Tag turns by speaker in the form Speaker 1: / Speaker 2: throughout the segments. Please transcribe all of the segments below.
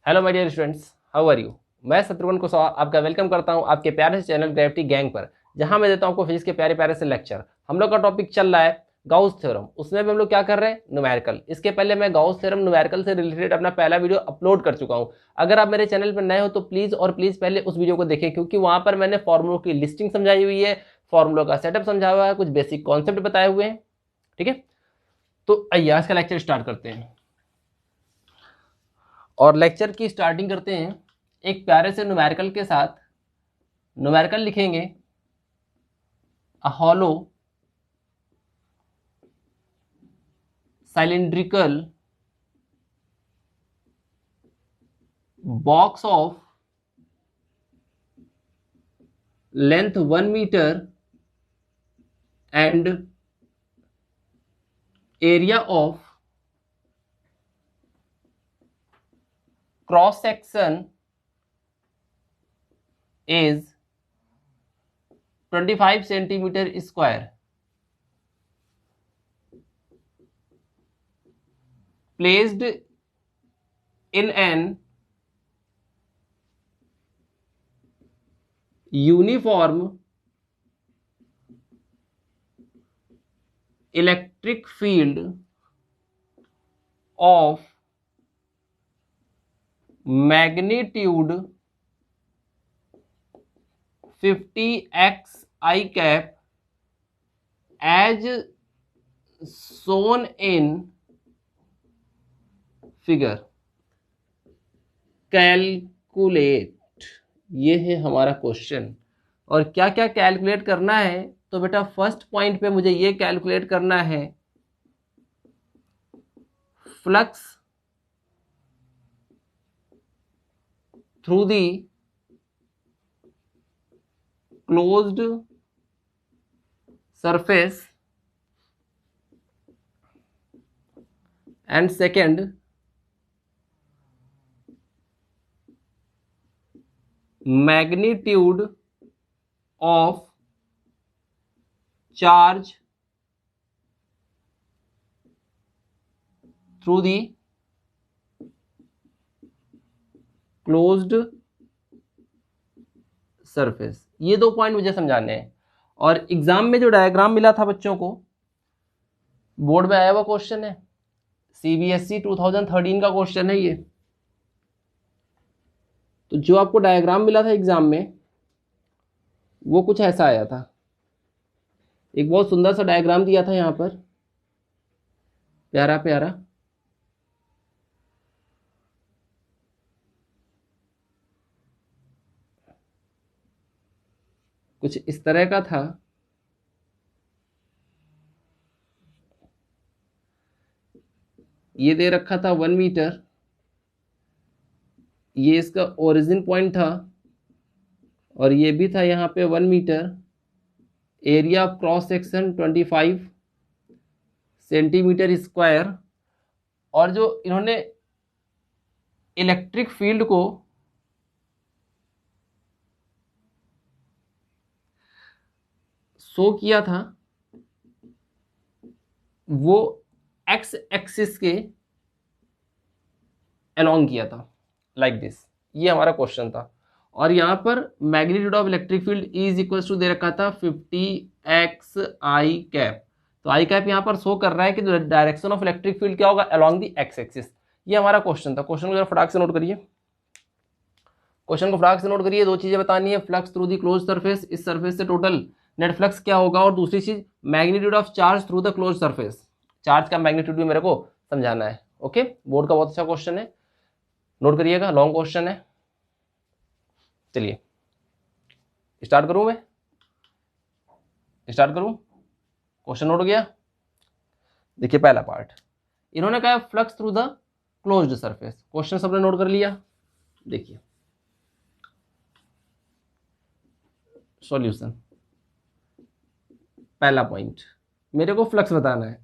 Speaker 1: Hello my dear students, how are you. मैं शत्रुघ्न कुशवाहा आपका welcome करता हूं आपके प्यारे से चैनल ग्रेविटी गैंग पर, जहां मैं देता हूं आपको फिजिक्स के प्यारे प्यारे से लेक्चर। हम लोग का टॉपिक चल रहा है गाउस थ्योरम। उसमें भी हम लोग क्या कर रहे हैं, न्यूमेरिकल। इसके पहले मैं गाउस थ्योरम न्यूमेरिकल से रिलेटेड अपना पहला वीडियो अपलोड कर चुका हूं। अगर आप मेरे चैनल पर नए हो तो प्लीज और प्लीज पहले उस वीडियो को देखें, क्योंकि वहां पर मैंने फॉर्मुलों की लिस्टिंग समझाई हुई है, फॉर्मुलों का सेटअप समझाया हुआ है, कुछ बेसिक कॉन्सेप्ट बताए हुए हैं। ठीक है, तो आइए आज का लेक्चर स्टार्ट करते हैं और लेक्चर की स्टार्टिंग करते हैं एक प्यारे से न्यूमेरिकल के साथ। न्यूमेरिकल लिखेंगे a hollow cylindrical box of length 1 meter and area of cross section is 25 centimeter square, placed in an uniform electric field of magnitude 50 x I cap as shown in figure. Calculate, ये है हमारा question. और क्या क्या calculate करना है, तो बेटा फर्स्ट पॉइंट पे मुझे ये कैलकुलेट करना है flux through the closed surface and second magnitude of charge through the closed surface। ये दो पॉइंट मुझे समझाने हैं। और एग्जाम में जो डायग्राम मिला था बच्चों को, बोर्ड में आया हुआ क्वेश्चन है, सीबीएसई 2013 का क्वेश्चन है ये। तो जो आपको डायग्राम मिला था एग्जाम में वो कुछ ऐसा आया था। एक बहुत सुंदर सा डायग्राम दिया था यहाँ पर, प्यारा प्यारा। कुछ इस तरह का था। ये दे रखा था 1 मीटर, ये इसका ओरिजिन पॉइंट था, और ये भी था यहाँ पे 1 metre. Area of cross section 25 centimetre square. और जो इन्होंने इलेक्ट्रिक फील्ड को शो किया था वो एक्स एक्सिस के अलोंग किया था, लाइक दिस। ये हमारा क्वेश्चन था। और यहाँ पर magnitude of electric field is equal to दे रखा था 50 एक्स आई कैप। तो आई कैप यहाँ पर शो कर रहा है कि डायरेक्शन ऑफ इलेक्ट्रिक फील्ड क्या होगा, अलोंग दी एक्स एक्सिस। ये हमारा क्वेश्चन था। क्वेश्चन को जरा फटाक से नोट करिए। क्वेश्चन को फटाक से नोट करिए। दो चीजें बतानी है, फ्लक्स थ्रू दी क्लोज सरफेस, इस सरफेस से टोटल नेट फ्लक्स क्या होगा, और दूसरी चीज magnitude of charge through the close surface. Charge का मैग्नीट्यूड भी मेरे को समझाना है। ओके, बोर्ड का बहुत अच्छा क्वेश्चन है, नोट करिएगा, लॉन्ग क्वेश्चन है। चलिए स्टार्ट करूं, मैं स्टार्ट करूं। क्वेश्चन नोट हो गया। देखिए पहला पार्ट, इन्होंने कहा flux through the closed surface. Question सबने नोट कर लिया। देखिए सॉल्यूशन। पहला पॉइंट, मेरे को फ्लक्स बताना है।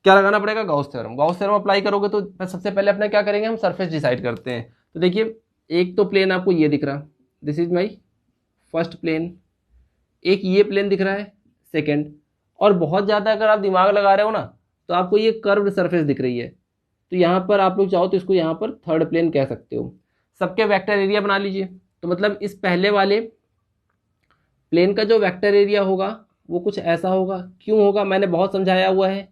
Speaker 1: क्या लगाना पड़ेगा, Gauss theorem. Gauss theorem apply करोगे तो सबसे पहले अपना क्या करेंगे, हम सरफेस डिसाइड करते हैं। तो देखिए एक तो प्लेन आपको ये दिख रहा, this is my first plane. एक ये प्लेन दिख रहा है, सेकंड। और बहुत ज़्यादा अगर आप दिमाग लगा रहे हो ना, तो आपको ये कर्व्ड सरफेस दिख रही है। तो यहाँ पर आप लोग चाहो तो इसको यहाँ पर थर्ड प्लेन कह सकते हो। सबके वेक्टर एरिया बना लीजिए। तो मतलब इस पहले वाले प्लेन का जो वेक्टर एरिया होगा वो कुछ ऐसा होगा। क्यों होगा, मैंने बहुत समझाया हुआ है।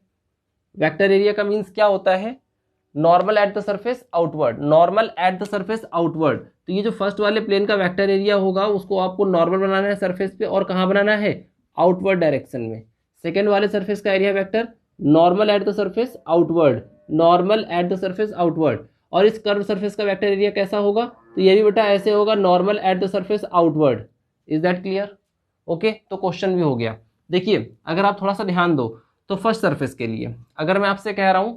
Speaker 1: वेक्टर एरिया का मीन्स क्या होता है, normal at the surface outward, normal at the surface outward. तो ये जो फर्स्ट वाले प्लेन का वेक्टर एरिया होगा उसको आपको नॉर्मल बनाना है सरफेस पे, और कहाँ बनाना है, आउटवर्ड डायरेक्शन में। सेकेंड वाले सरफेस का area vector normal at the surface outward, normal at the surface outward. और इस कर्व सरफेस का वेक्टर एरिया कैसा होगा, तो ये भी बेटा ऐसे होगा, normal at the surface outward. Is that clear? Okay, तो क्वेश्चन भी हो गया। देखिए अगर आप थोड़ा सा ध्यान दो तो फर्स्ट सरफेस के लिए अगर मैं आपसे कह रहा हूं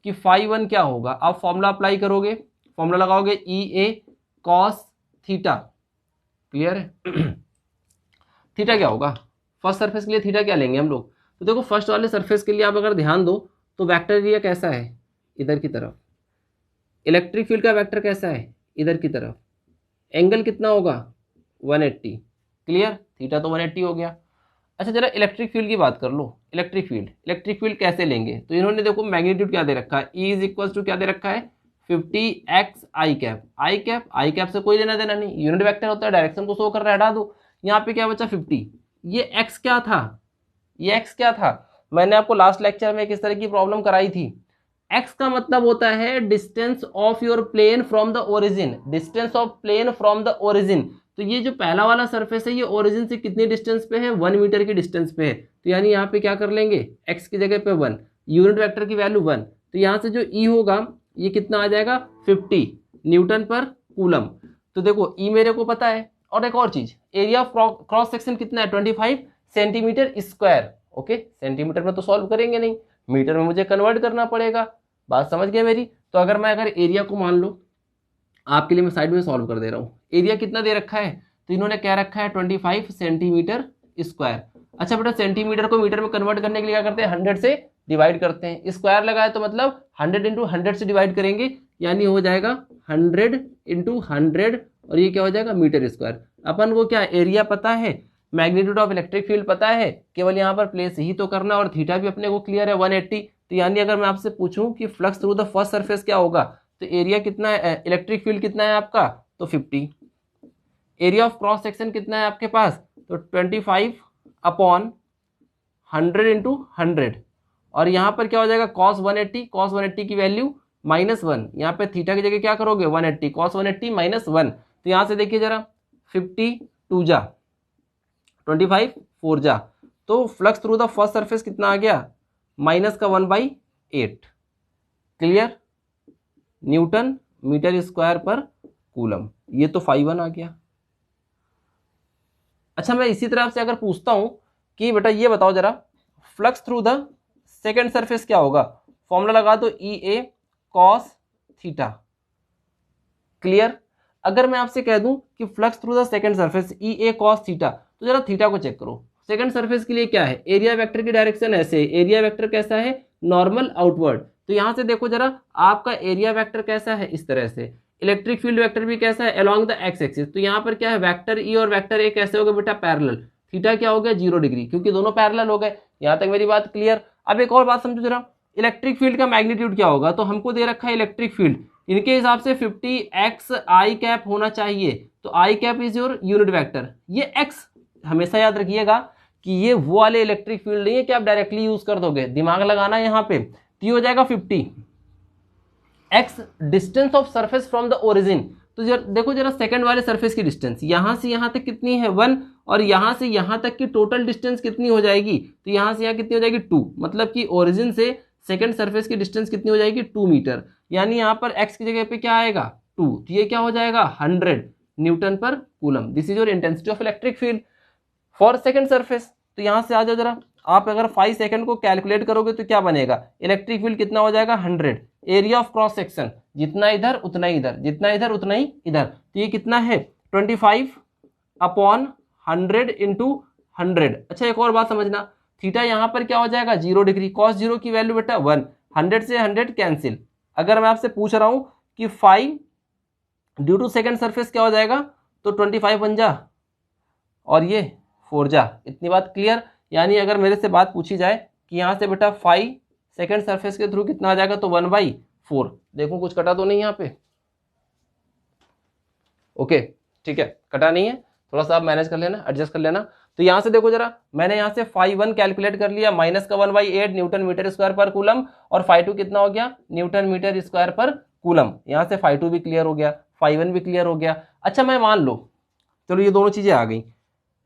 Speaker 1: कि φ1 क्या होगा, आप फॉर्मूला अप्लाई करोगे, फॉर्मूला लगाओगे EA cos थीटा। क्लियर है? थीटा क्या होगा फर्स्ट सरफेस के लिए, थीटा क्या लेंगे हम लोग। तो देखो फर्स्ट वाले सरफेस के लिए आप अगर ध्यान दो तो वेक्टर एरिया कैसा है, इधर की तरफ। इलेक्ट्रिक फील्ड का वेक्टर कैसा है, इधर की तरफ। एंगल कितना होगा, 180। क्लियर, थीटा तो 180 हो गया। अच्छा जरा इलेक्ट्रिक फील्ड की बात कर लो। इलेक्ट्रिक फील्ड कैसे लेंगे, तो इन्होंने देखो मैग्नीट्यूड क्या दे रखा है, E इज इक्वल टू क्या दे रखा है, 50x आई कैप। आई कैप से कोई लेना देना नहीं, यूनिट वेक्टर होता है, डायरेक्शन को शो कर रहा है, हटा दो। यहाँ पे क्या बचा 50। ये x क्या था, ये x क्या था, मैंने आपको लास्ट लेक्चर में किस तरह की प्रॉब्लम कराई थी। x का मतलब होता है distance of your plane from the origin, distance of plane from the origin. तो ये जो पहला वाला सरफेस है ये ओरिजिन से कितनी डिस्टेंस पे है, 1 मीटर की डिस्टेंस पे है। तो यानी यहाँ पे क्या कर लेंगे, x की जगह पे 1, यूनिट वेक्टर की वैल्यू 1। तो यहाँ से जो E होगा ये कितना आ जाएगा, 50 न्यूटन पर कूलम। तो देखो E मेरे को पता है। और एक और चीज, एरिया ऑफ क्रॉस सेक्शन कितना है, 25 सेंटीमीटर स्क्वायर। ओके, सेंटीमीटर में तो सॉल्व करेंगे नहीं, मीटर में मुझे कन्वर्ट करना पड़ेगा। बात समझ गए मेरी? तो अगर एरिया को मान लो, आपके लिए मैं साइड में सॉल्व कर दे रहा हूँ। एरिया कितना दे रखा है, तो इन्होंने क्या रखा है, 25 सेंटीमीटर स्क्वायर। अच्छा बेटा सेंटीमीटर को मीटर में कन्वर्ट करने के लिए क्या करते हैं, 100 से डिवाइड करते हैं। स्क्वायर लगाए तो मतलब 100 इंटू 100 से डिवाइड करेंगे, यानी हो जाएगा 100 इंटू 100, और ये क्या हो जाएगा, मीटर स्क्वायर। अपन को क्या एरिया पता है, मैग्नीट्यूड ऑफ इलेक्ट्रिक फील्ड पता है, केवल यहाँ पर प्लेस ही तो करना, और थीटा भी अपने को क्लियर है 180। तो यानी अगर मैं आपसे पूछूं कि flux through the first surface क्या होगा, तो एरिया कितना है, इलेक्ट्रिक फील्ड कितना है आपका, तो 50। एरिया ऑफ क्रॉस सेक्शन कितना है आपके पास, तो 25 अपॉन 100 इंटू 100। और यहाँ पर क्या हो जाएगा, cos 180, cos 180 की वैल्यू -1। यहाँ पे थीटा की जगह क्या करोगे, 180, cos 180 -1। तो यहाँ से देखिए जरा, 50 2 जा 25 4 जा, तो flux through the first surface कितना आ गया, माइनस का 1/8। क्लियर, न्यूटन मीटर स्क्वायर पर कूलम। ये तो φ1 आ गया। अच्छा मैं इसी तरह से अगर पूछता हूं कि बेटा ये बताओ जरा, flux through the second surface क्या होगा, फॉर्मूला लगा दो EA cos थीटा। क्लियर, अगर मैं आपसे कह दूं कि flux through the second surface EA cos theta, तो जरा थीटा को चेक करो। सेकेंड सरफेस के लिए क्या है, एरिया वेक्टर की डायरेक्शन ऐसे, एरिया वेक्टर कैसा है, नॉर्मल आउटवर्ड। तो यहां से देखो जरा, आपका एरिया वेक्टर कैसा है, इस तरह से। इलेक्ट्रिक फील्ड वेक्टर भी कैसा है, अलोंग द एक्स एक्सिस। तो यहाँ पर क्या है, वेक्टर E और वेक्टर A कैसे हो गए बेटा, पैरेलल। थीटा क्या हो गया, 0 डिग्री, क्योंकि दोनों पैरेलल हो गए। यहाँ तक मेरी बात क्लियर। अब एक और बात समझो जरा, इलेक्ट्रिक फील्ड का मैग्नीट्यूड क्या होगा, तो हमको दे रखा है इलेक्ट्रिक फील्ड, इनके हिसाब से 50x आई कैप होना चाहिए। तो I cap is your unit vector. ये x हमेशा याद रखिएगा कि ये वो वाले इलेक्ट्रिक फील्ड नहीं है कि आप डायरेक्टली यूज कर दोगे, दिमाग लगाना है यहाँ पे। तो ये हो जाएगा 50x distance of surface from the origin. तो देखो जरा सेकंड वाले सरफेस की डिस्टेंस यहां से यहां तक कितनी है, 1, और यहां से यहां तक की टोटल डिस्टेंस कितनी हो जाएगी, तो यहां से यहां कितनी हो जाएगी, 2। मतलब कि ओरिजिन से सेकंड सरफेस की डिस्टेंस कितनी हो जाएगी, 2 मीटर। यानी यहाँ पर x की जगह पे क्या आएगा, 2। तो ये क्या हो जाएगा, 100 न्यूटन पर coulomb. This is your intensity of electric field for second surface. तो यहां से आ जाओ जरा, आप अगर 5 सेकंड को कैलकुलेट करोगे तो क्या बनेगा, इलेक्ट्रिक फील्ड कितना हो जाएगा, 100। एरिया ऑफ क्रॉस सेक्शन जितना इधर उतना ही इधर, जितना इधर उतना ही इधर। तो ये कितना है, 25 अपॉन 100 इंटू 100। अच्छा एक और बात समझना, थीटा यहाँ पर क्या हो जाएगा, 0 डिग्री। कॉस 0 की वैल्यू बेटा 1, 100 से 100 कैंसिल। अगर मैं आपसे पूछ रहा हूं कि 5 ड्यू टू सेकंड सरफेस क्या हो जाएगा, तो 25 बन जा और ये 4 जा। इतनी बात क्लियर। यानी अगर मेरे से बात पूछी जाए कि यहाँ से बेटा 5 सेकंड सरफेस के थ्रू कितना आ जाएगा, तो 1/4 4। देखो कुछ कटा तो नहीं यहाँ पे, ओके ठीक है, कटा नहीं है, थोड़ा सा आप मैनेज कर लेना, एडजस्ट कर लेना। तो यहाँ से देखो जरा, मैंने यहाँ से φ1 कैलकुलेट कर लिया, -1/8 न्यूटन मीटर स्क्वायर पर कूलम, और φ2 कितना हो गया, न्यूटन मीटर स्क्वायर पर कूलम। यहाँ से φ2 भी क्लियर हो गया, φ1 भी क्लियर हो गया। अच्छा मैं मान लो, चलो ये दोनों चीजें आ गई,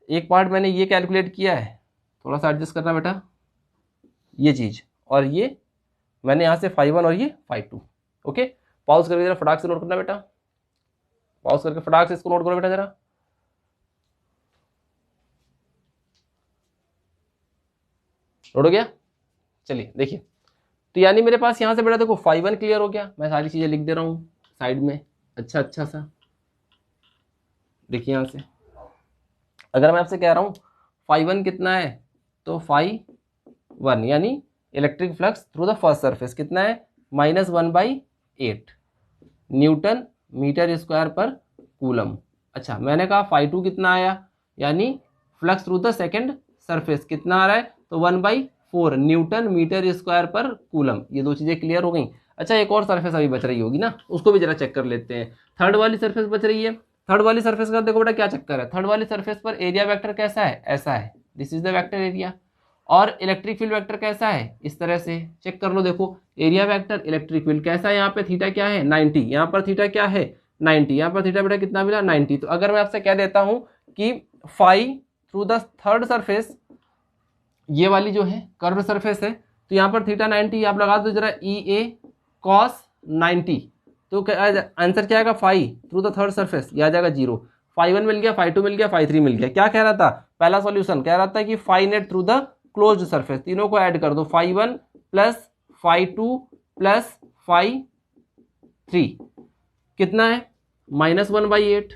Speaker 1: एक पार्ट मैंने ये कैलकुलेट किया है, थोड़ा सा एडजस्ट करना बेटा, ये चीज, और ये मैंने यहाँ से φ1 और ये φ2। ओके, पॉज करके जरा फटाक से नोट करना बेटा, पॉज करके फटाक से इसको नोट करो बेटा जरा। नोट हो गया, चलिए देखिए, तो यानी मेरे पास यहाँ से बेटा देखो φ1 क्लियर हो गया, मैं सारी चीजें लिख दे रहा हूँ साइड में, अच्छा सा देखिए। यहाँ से अगर मैं आपसे कह रहा हूँ φ1 कितना है, तो φ1 यानी electric flux through the first surface कितना है, -1/8 न्यूटन मीटर स्क्वायर पर कूलम। अच्छा मैंने कहा φ2 कितना आया, यानी flux through the second surface कितना आ रहा है, तो 1/4 न्यूटन मीटर स्क्वायर पर कूलम। ये दो चीजें क्लियर हो गई। अच्छा एक और सरफेस अभी बच रही होगी ना, उसको भी जरा चेक कर लेते हैं। थर्ड वाली सरफेस बच रही है, थर्ड वाली सरफेस का देखो बेटा क्या चक्कर है, थर्ड वाली सरफेस पर एरिया वेक्टर कैसा है, ऐसा है, this is the vector area, और इलेक्ट्रिक फील्ड वेक्टर कैसा है, इस तरह से चेक कर लो। देखो एरिया वेक्टर, इलेक्ट्रिक फील्ड कैसा है, यहाँ पे थीटा क्या है 90, यहाँ पर थीटा क्या है 90, यहाँ पर थीटा बेटा कितना मिला 90। तो अगर मैं आपसे कह देता हूँ कि phi through the third surface, ये वाली जो है कर्व सरफेस है, तो यहाँ पर थीटा 90 आप लगा दो जरा, ई ए कॉस 90, तो आंसर क्या आएगा, phi through the third surface, ये आ जाएगा 0। φ1 मिल गया, φ2 मिल गया, φ3 मिल गया। क्या कह रहा था पहला सॉल्यूशन, कह रहा था कि phi net through the closed surface, तीनों को ऐड कर दो, φ1 प्लस φ2 प्लस φ3 कितना है, -1/8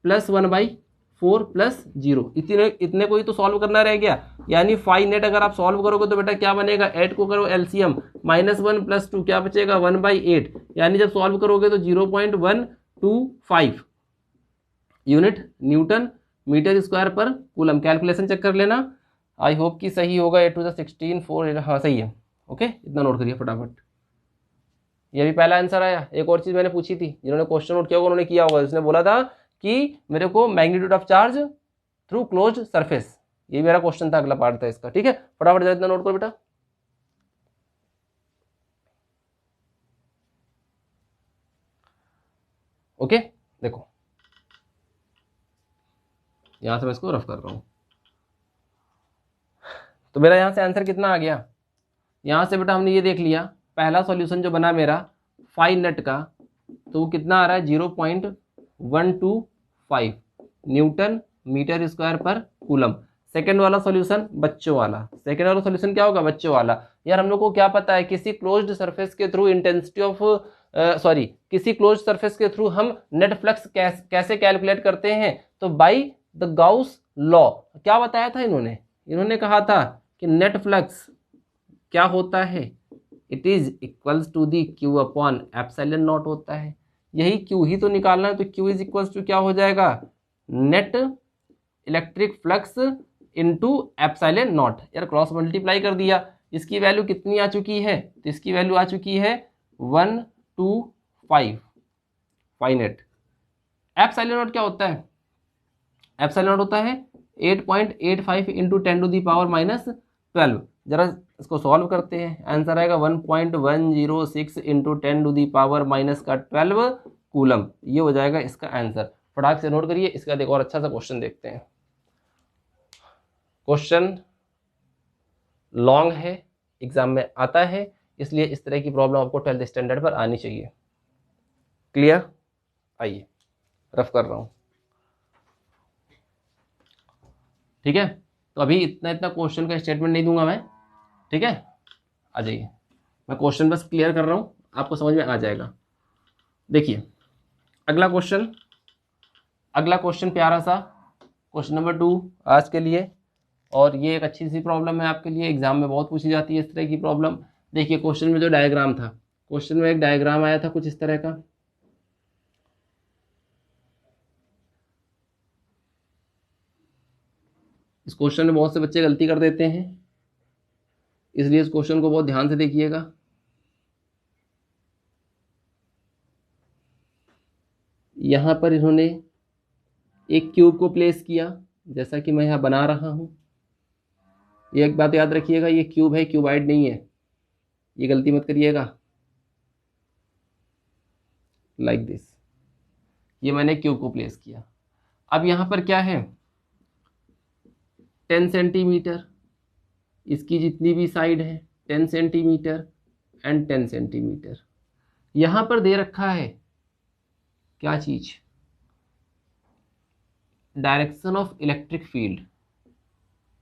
Speaker 1: प्लस 1/4 प्लस 0, इतने को ही तो सॉल्व करना रह गया। यानी फाई नेट अगर आप सॉल्व करोगे तो बेटा क्या बनेगा, 8 को करो एलसीएम, -1 प्लस 2 क्या बचेगा 1/8, यानी जब सॉल्व करोगे तो 0.125 यूनिट न्यूटन मीटर स्क्वायर पर कूलम। कैलकुलेशन चेक कर लेना, आई होप कि सही होगा, 8 to the 16 4, हाँ सही है। ओके इतना नोट करिए फटाफट, ये भी पहला आंसर आया। एक और चीज मैंने पूछी थी, जिन्होंने क्वेश्चन नोट किया होगा उन्होंने किया होगा, उसने बोला था कि मेरे को magnitude of charge through close surface, ये मेरा क्वेश्चन था, अगला पार्ट था इसका। ठीक है फटाफट जरा इतना नोट करो बेटा। ओके देखो यहां से मैं इसको रफ कर रहा हूं, तो मेरा यहां से आंसर कितना आ गया, यहां से बेटा हमने ये देख लिया, पहला सॉल्यूशन जो बना मेरा फाई नेट का, तो वो कितना आ रहा है 0.125 न्यूटन मीटर स्क्वायर पर कूलम। सेकेंड वाला सॉल्यूशन बच्चों वाला, सेकेंड वाला सॉल्यूशन क्या होगा, बच्चों वाला। यार हम लोग को क्या पता है, किसी क्लोज्ड सरफेस के थ्रू इंटेंसिटी ऑफ किसी क्लोज्ड सरफेस के थ्रू हम नेट फ्लक्स कैसे कैलकुलेट करते हैं, तो बाई द गाउस लॉ। क्या बताया था इन्होंने, इन्होंने कहा था कि नेट फ्लक्स क्या होता है, it is equals to the Q upon epsilon naught होता है। यही क्यू ही तो निकालना है, तो क्यू इज इक्वल्स टू क्या हो जाएगा, net electric flux into epsilon not. यार क्रॉस मल्टीप्लाई कर दिया, इसकी वैल्यू कितनी आ चुकी है, तो इसकी वैल्यू आ चुकी है 125 फाई नेट। एप्सिलॉन नॉट क्या होता है, एप्सिलॉन नॉट होता है 8.85 इंटू 10⁻⁻12। जरा इसको सॉल्व करते हैं, आंसर आएगा 1.106 इंटू 10⁻⁻12 कूलम, ये हो जाएगा इसका आंसर। फटाक से नोट करिए। इसका एक और अच्छा सा क्वेश्चन देखते हैं। क्वेश्चन लॉन्ग है, एग्जाम में आता है, इसलिए इस तरह की प्रॉब्लम आपको 12th स्टैंडर्ड पर आनी चाहिए। क्लियर, आइए रफ कर रहा हूं। ठीक है, तो अभी इतना क्वेश्चन का स्टेटमेंट नहीं दूंगा मैं, ठीक है। आ जाइए, मैं क्वेश्चन बस क्लियर कर रहा हूँ, आपको समझ में आ जाएगा। देखिए अगला क्वेश्चन प्यारा सा क्वेश्चन नंबर 2 आज के लिए, और ये एक अच्छी सी प्रॉब्लम है आपके लिए, एग्जाम में बहुत पूछी जाती है इस तरह की प्रॉब्लम। देखिए क्वेश्चन में जो डायग्राम था, क्वेश्चन में एक डायग्राम आया था कुछ इस तरह का, इस क्वेश्चन में बहुत से बच्चे गलती कर देते हैं, इसलिए इस क्वेश्चन को बहुत ध्यान से देखिएगा। यहाँ पर इन्होंने एक क्यूब को प्लेस किया, जैसा कि मैं यहाँ बना रहा हूँ। ये एक बात याद रखिएगा, ये क्यूब है, क्यूबाइड नहीं है, ये गलती मत करिएगा। लाइक दिस, ये मैंने क्यूब को प्लेस किया। अब यहाँ पर क्या है, 10 सेंटीमीटर, इसकी जितनी भी साइड है 10 सेंटीमीटर एंड 10 सेंटीमीटर। यहाँ पर दे रखा है क्या चीज, direction of electric field,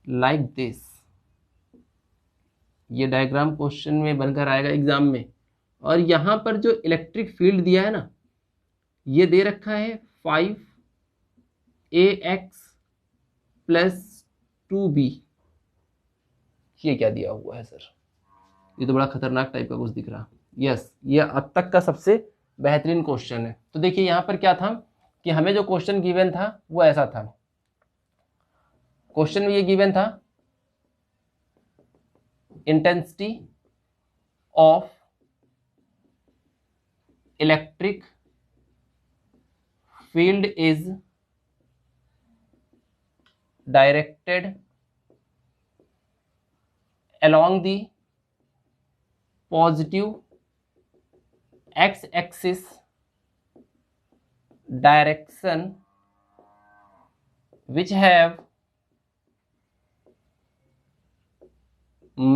Speaker 1: like this. ये डायग्राम क्वेश्चन में बनकर आएगा एग्जाम में। और यहाँ पर जो इलेक्ट्रिक फील्ड दिया है ना, ये दे रखा है 5ax + 2b। ये क्या दिया हुआ है सर, ये तो बड़ा खतरनाक टाइप का कुछ दिख रहा। यस, ये अब तक का सबसे बेहतरीन क्वेश्चन है। तो देखिए यहाँ पर क्या था कि हमें जो क्वेश्चन गिवन था वो ऐसा था। क्वेश्चन में ये गिवन था, intensity of electric field is directed along the positive x-axis direction which have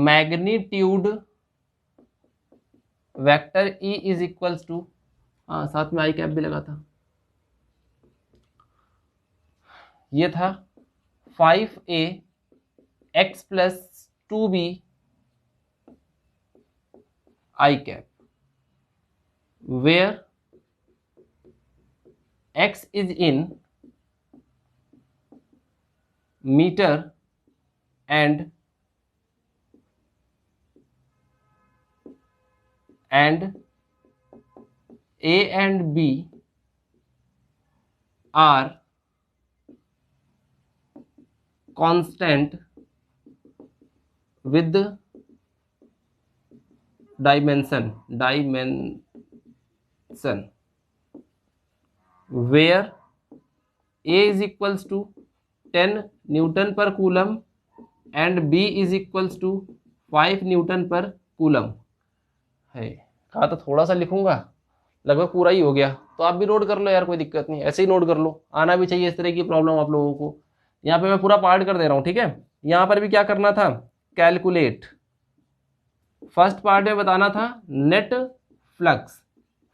Speaker 1: magnitude vector E is equals to, हाँ साथ में आई कैप भी लगा था, ये था 5ax + 2b I cap, where x is in meter and A and B are constant with dimension, where A is equals to 10 Newton per coulomb and B is equals to 5 Newton per coulomb है। कहा तो थोड़ा सा लिखूंगा, लगभग पूरा ही हो गया। तो आप भी नोट कर लो यार, कोई दिक्कत नहीं, ऐसे ही नोट कर लो, आना भी चाहिए इस तरह की प्रॉब्लम आप लोगों को। यहाँ पे मैं पूरा पार्ट कर दे रहा हूँ, ठीक है। यहाँ पर भी क्या करना था, कैलकुलेट। फर्स्ट पार्ट में बताना था net flux,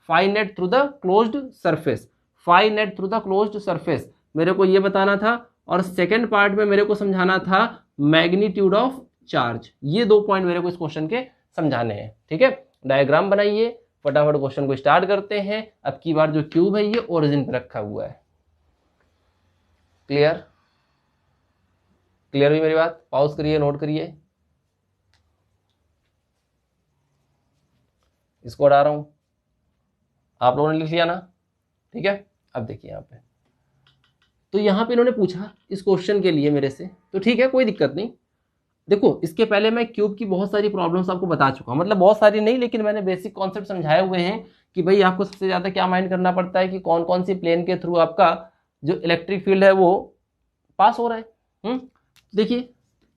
Speaker 1: phi net through the closed surface, phi net through the closed surface, मेरे को ये बताना था। और सेकेंड पार्ट में मेरे को समझाना था मैग्नीट्यूड ऑफ चार्ज। ये 2 पॉइंट मेरे को इस क्वेश्चन के समझाने हैं, ठीक है। डायग्राम बनाइए, फटाफट क्वेश्चन को स्टार्ट करते हैं। अब की बार जो क्यूब है ये ओरिजिन पे रखा हुआ है। क्लियर, क्लियर हुई मेरी बात? पॉज करिए, नोट करिए, इसको हटा रहा हूं, आप लोगों ने लिख लिया ना, ठीक है। अब देखिए यहाँ पे, तो यहाँ पे इन्होंने पूछा इस क्वेश्चन के लिए मेरे से, तो ठीक है कोई दिक्कत नहीं। देखो इसके पहले मैं क्यूब की बहुत सारी प्रॉब्लम्स आपको बता चुका हूँ, मतलब बहुत सारी नहीं, लेकिन मैंने बेसिक कॉन्सेप्ट समझाए हुए हैं कि भाई आपको सबसे ज़्यादा क्या माइंड करना पड़ता है कि कौन कौन सी प्लेन के थ्रू आपका जो इलेक्ट्रिक फील्ड है वो पास हो रहा है। देखिए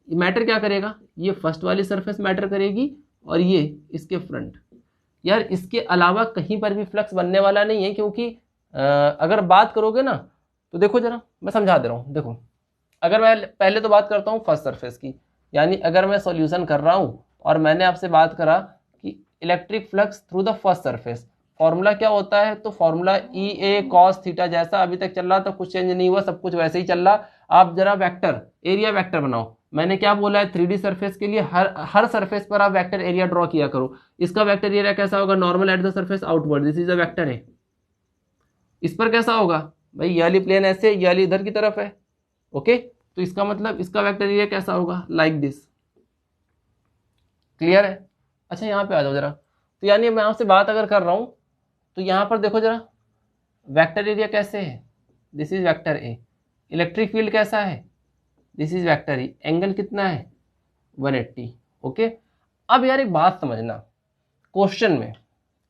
Speaker 1: मैटर क्या करेगा, ये फर्स्ट वाली सरफेस मैटर करेगी और ये इसके फ्रंट। यार इसके अलावा कहीं पर भी फ्लक्स बनने वाला नहीं है, क्योंकि अगर बात करोगे ना तो देखो जरा मैं समझा दे रहा हूँ। देखो अगर मैं पहले तो बात करता हूँ फर्स्ट सरफेस की, यानी अगर मैं सॉल्यूशन कर रहा हूँ और मैंने आपसे बात करा कि electric flux through the first surface, formula क्या होता है, तो फॉर्मूला EA cos थीटा, जैसा अभी तक चल रहा था, कुछ चेंज नहीं हुआ, सब कुछ वैसे ही चल रहा। आप जरा वेक्टर एरिया वेक्टर बनाओ। मैंने क्या बोला है, 3D सरफेस के लिए हर सरफेस पर आप वेक्टर एरिया ड्रॉ किया करो। इसका वेक्टर एरिया कैसा होगा, normal at the surface outward, this is a vector है। इस पर कैसा होगा भाई, ये वाली प्लेन ऐसे, ये वाली इधर की तरफ है, ओके। तो इसका मतलब इसका वेक्टर एरिया कैसा होगा, लाइक दिस। क्लियर है? अच्छा यहाँ पे आ जाओ जरा। तो यानी मैं आपसे बात अगर कर रहा हूं तो यहाँ पर देखो जरा, वेक्टर एरिया कैसे है, this is vector A. Electric field कैसा है, this is vector E. Angle कितना है, 180, ओके। अब यार एक बात समझना क्वेश्चन में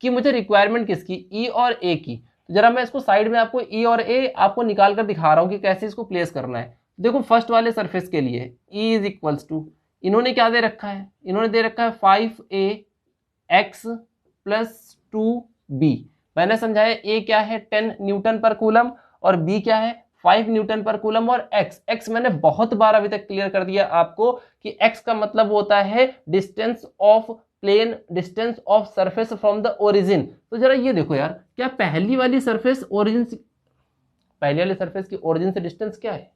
Speaker 1: कि मुझे रिक्वायरमेंट किसकी, ई और ए की। तो जरा मैं इसको साइड में आपको ई और ए आपको निकाल कर दिखा रहा हूँ कि कैसे इसको प्लेस करना है। देखो फर्स्ट वाले सरफेस के लिए E इज इक्वल्स टू, इन्होंने क्या दे रखा है, इन्होंने दे रखा है 5ax प्लस 2b। मैंने समझाया A क्या है 10 न्यूटन पर कूलम और B क्या है 5 न्यूटन पर कूलम, और x मैंने बहुत बार अभी तक क्लियर कर दिया आपको कि x का मतलब होता है distance of plane, distance of surface from the origin. तो जरा ये देखो यार, क्या पहली वाली सरफेस ओरिजिन से, पहली वाली सरफेस की ओरिजिन से डिस्टेंस क्या है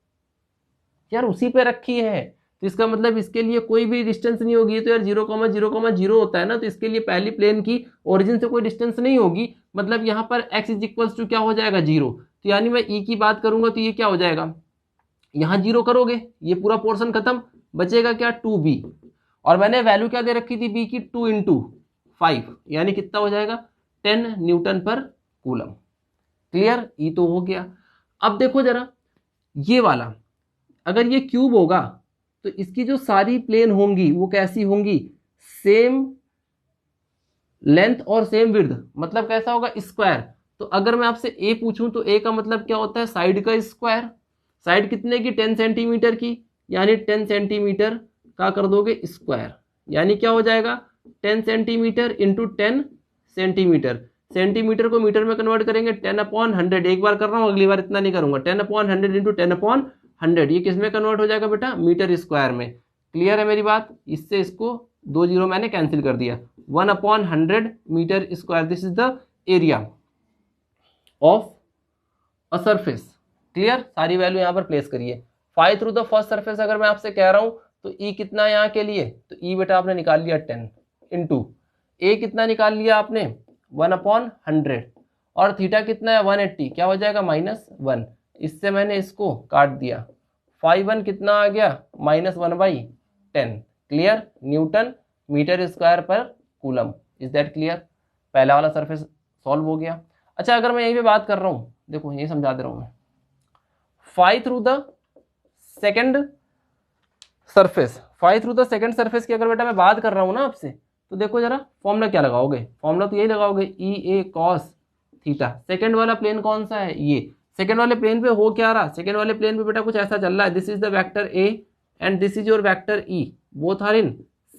Speaker 1: यार, उसी पे रखी है। तो इसका मतलब इसके लिए कोई भी डिस्टेंस नहीं होगी। तो यार 0,0,0 होता है ना, तो इसके लिए पहली प्लेन की ओरिजिन से कोई डिस्टेंस नहीं होगी। मतलब यहाँ पर x इज इक्वल्स टू क्या हो जाएगा 0। तो यानी मैं e की बात करूंगा तो ये क्या हो जाएगा, यहाँ 0 करोगे ये पूरा पोर्शन खत्म, बचेगा क्या 2b, और मैंने वैल्यू क्या दे रखी थी b की 2 × 5, यानी कितना हो जाएगा 10 न्यूटन पर कूलम। क्लियर, ई तो हो गया। अब देखो जरा ये वाला, अगर ये क्यूब होगा तो इसकी जो सारी प्लेन होंगी वो कैसी होंगी, सेम लेंथ और सेम विड्थ, मतलब कैसा होगा स्क्वायर। तो अगर मैं आपसे ए पूछूं तो ए का मतलब क्या होता है साइड का स्क्वायर। साइड कितने की 10 सेंटीमीटर की, यानी 10 सेंटीमीटर का कर दोगे स्क्वायर, यानी क्या हो जाएगा 10 सेंटीमीटर इंटू 10 सेंटीमीटर। सेंटीमीटर को मीटर में कन्वर्ट करेंगे 10/100। एक बार कर रहा हूँ, अगली बार इतना नहीं करूंगा। 10/100 इंटू 10/100 ये किस में कन्वर्ट हो जाएगा बेटा, मीटर स्क्वायर में। क्लियर है मेरी बात, इससे इसको 2 जीरो मैंने कैंसिल कर दिया। 1/100 metre square, this is the area of a surface. Clear, सारी वैल्यू यहाँ पर प्लेस करिए। 5 थ्रू द फर्स्ट सरफेस अगर मैं आपसे कह रहा हूँ तो ई कितना है यहाँ के लिए, तो ई बेटा आपने निकाल लिया 10 इंटू ए कितना निकाल लिया आपने 1/100, और थीटा कितना है 180, क्या हो जाएगा -1। इससे मैंने इसको काट दिया, 5/1 कितना आ गया -1/10। क्लियर, न्यूटन मीटर स्क्वायर पर कूलम। इज दैट क्लियर, पहला वाला सरफेस सॉल्व हो गया। अच्छा अगर मैं यहीं पे बात कर रहा हूँ, देखो यही समझा दे रहा हूँ मैं, 5 through the second surface, 5 through the second surface की अगर बेटा मैं बात कर रहा हूँ ना आपसे, तो देखो जरा फॉर्मूला क्या लगाओगे, फॉर्मूला तो यही लगाओगे ई ए कॉस थीटा। सेकंड वाला प्लेन कौन सा है, ये सेकंड वाले प्लेन पे हो क्या रहा, सेकंड वाले प्लेन पे बेटा कुछ ऐसा चल रहा है, this is the vector A and this is your vector E, both are in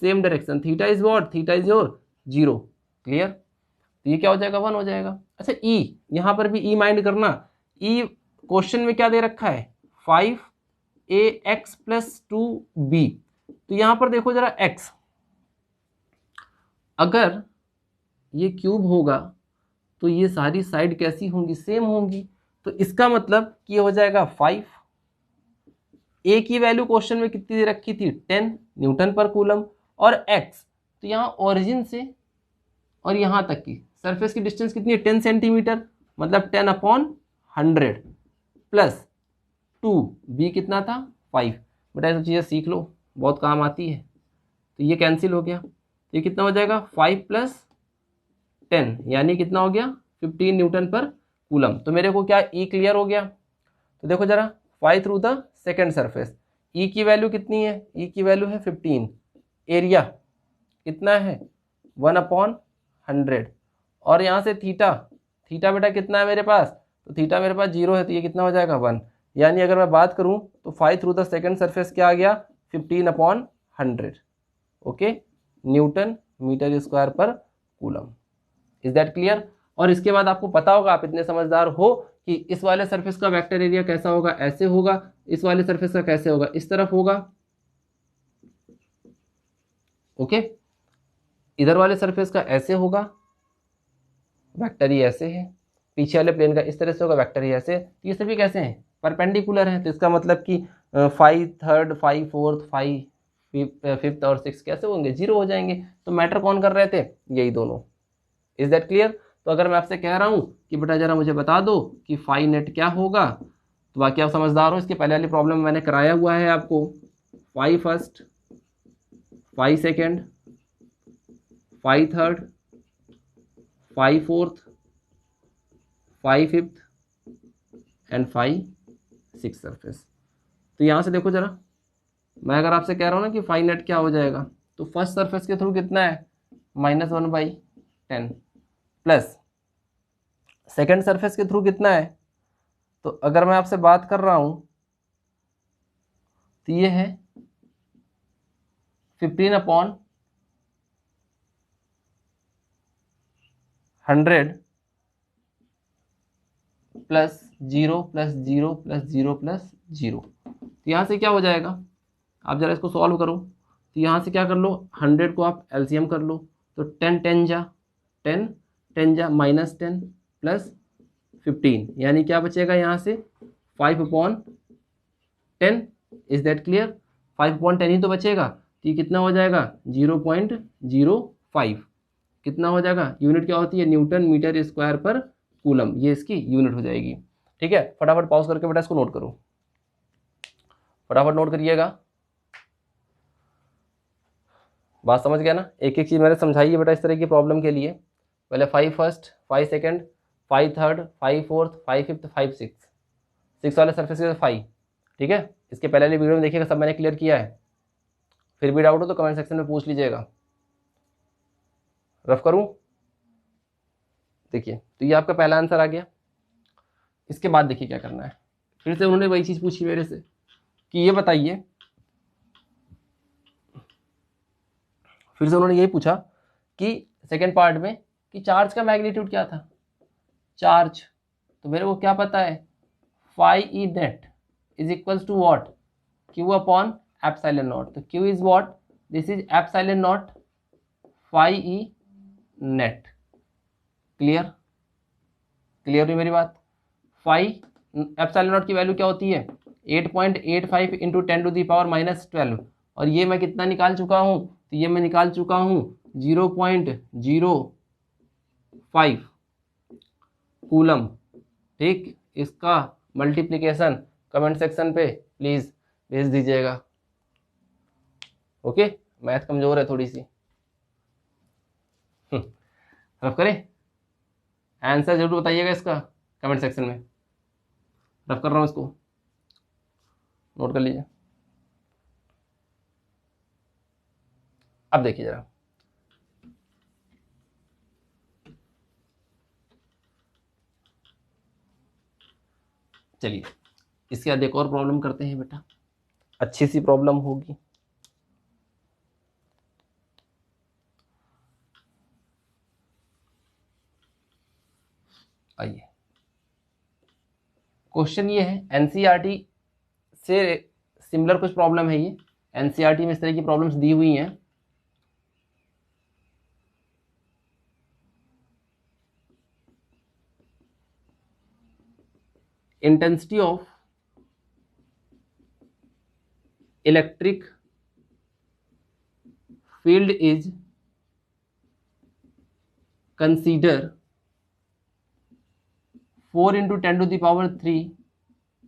Speaker 1: same direction. Theta is what, theta is your 0। Clear, तो ये क्या हो जाएगा 1 हो जाएगा। अच्छा ई, यहाँ पर भी ई माइंड करना, ई क्वेश्चन में क्या दे रखा है 5ax प्लस 2b। तो यहाँ पर देखो जरा x, अगर ये क्यूब होगा तो ये सारी साइड कैसी होंगी, सेम होंगी। तो इसका मतलब कि ये हो जाएगा 5। ए की वैल्यू क्वेश्चन में कितनी दे रखी थी 10 न्यूटन पर कूलम, और x तो यहाँ ओरिजिन से और यहाँ तक की सरफेस की डिस्टेंस कितनी है 10 सेंटीमीटर, मतलब 10/100 प्लस 2 b कितना था 5। बेटा ये सब चीज़ें सीख लो, बहुत काम आती है। तो ये कैंसिल हो गया, ये कितना हो जाएगा 5 + 10, यानी कितना हो गया 15 न्यूटन पर कूलम। तो मेरे को क्या ई क्लियर हो गया। तो देखो जरा 5 थ्रू द सेकंड सरफेस, ई की वैल्यू कितनी है, ई की वैल्यू है 15, एरिया कितना है 1/100, और यहाँ से थीटा, थीटा बेटा कितना है मेरे पास, तो थीटा मेरे पास 0 है, तो ये कितना हो जाएगा 1। यानी अगर मैं बात करूँ तो 5 थ्रू द सेकंड सरफेस क्या आ गया 15/100, ओके, न्यूटन मीटर स्क्वायर पर कूलम। Is that clear. और इसके बाद आपको पता होगा, आप इतने समझदार हो कि इस वाले सरफेस का वेक्टर एरिया कैसा होगा, ऐसे होगा, इस वाले सरफेस का कैसे होगा, इस तरफ होगा, ओके, इधर वाले सरफेस का ऐसे होगा, वेक्टर ही ऐसे है, पीछे वाले प्लेन का इस तरह से होगा, वेक्टर ही ऐसे। तो ये सभी कैसे हैं, परपेंडिकुलर हैं। तो इसका मतलब कि 5 थर्ड 5 फोर्थ 5 फिफ्थ और 6 कैसे होंगे 0 हो जाएंगे। तो मैटर कौन कर रहे थे, यही दोनों। Is that clear. तो अगर मैं आपसे कह रहा हूँ कि बेटा जरा मुझे बता दो कि फाई नेट क्या होगा, तो बाकी आप समझदार हो, इसके पहले वाली प्रॉब्लम मैंने कराया हुआ है आपको। Phi first, phi second, phi third, phi fourth, phi fifth and phi six surface. तो यहाँ से देखो जरा, मैं अगर आपसे कह रहा हूँ ना कि फाई नेट क्या हो जाएगा, तो फर्स्ट सरफेस के थ्रू कितना है -1/10 प्लस सेकेंड सरफेस के थ्रू कितना है, तो अगर मैं आपसे बात कर रहा हूं तो ये है 15/100 प्लस 0 + 0 + 0 + 0। तो यहाँ से क्या हो जाएगा, आप जरा इसको सॉल्व करो, तो यहाँ से क्या कर लो, 100 को आप एलसीएम कर लो, तो 10 10 जा 10 10 जा -10 + 15, यानी क्या बचेगा यहाँ से 5/10। Is that clear? 5/10 ही तो बचेगा, तो ये कितना हो जाएगा 0.05। कितना हो जाएगा, यूनिट क्या होती है, न्यूटन मीटर स्क्वायर पर कूलम, ये इसकी यूनिट हो जाएगी। ठीक है, फटाफट पॉज करके बेटा इसको नोट करो, फटाफट नोट करिएगा। बात समझ गया ना, एक एक चीज मैंने समझाई है बेटा इस तरह की प्रॉब्लम के लिए। पहले 5 first, 5 second, 5 third, 5 fourth, 5 fifth, 5 six, 6 वाले सरफेस के 5। ठीक है, इसके पहले वाली वीडियो में देखिएगा, सब मैंने क्लियर किया है। फिर भी डाउट हो तो कमेंट सेक्शन में पूछ लीजिएगा। रफ करूं, देखिए तो ये आपका पहला आंसर आ गया। इसके बाद देखिए क्या करना है, फिर से उन्होंने वही चीज पूछी मेरे से कि ये बताइए, फिर से उन्होंने यही पूछा कि सेकेंड पार्ट में कि चार्ज का मैग्नीट्यूड क्या था, चार्ज, तो मेरे को क्या पता है, phi E net is equals to what, Q upon epsilon naught. तो Q is what, this is epsilon naught phi E net. Clear, clear हुई मेरी बात? फाई एप्सिलॉन नॉट की वैल्यू क्या होती है, 8.85 इंटू 10⁻⁻12, और ये मैं कितना निकाल चुका हूं, तो ये मैं निकाल चुका हूं 0.05 कूलम। ठीक, इसका मल्टीप्लिकेशन कमेंट सेक्शन पे प्लीज भेज दीजिएगा। ओके, मैथ कमजोर है थोड़ी सी। रफ करें, आंसर जरूर बताइएगा इसका कमेंट सेक्शन में। रफ कर रहा हूं, इसको नोट कर लीजिए। अब देखिए जरा, चलिए इसके बाद एक और प्रॉब्लम करते हैं बेटा, अच्छी सी प्रॉब्लम होगी। आइए, क्वेश्चन ये है, एनसीईआरटी से सिमिलर कुछ प्रॉब्लम है ये, एनसीईआरटी में इस तरह की प्रॉब्लम्स दी हुई हैं। Intensity of electric field is consider 4 × 10⁻³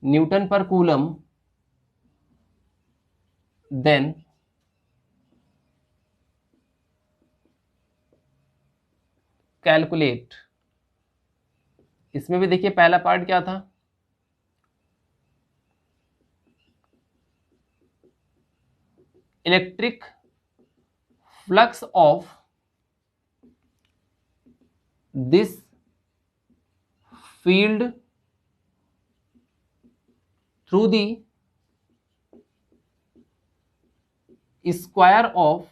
Speaker 1: Newton पर कूलम, देन कैलकुलेट। इसमें भी देखिए पहला पार्ट क्या था, electric flux of this field through the square of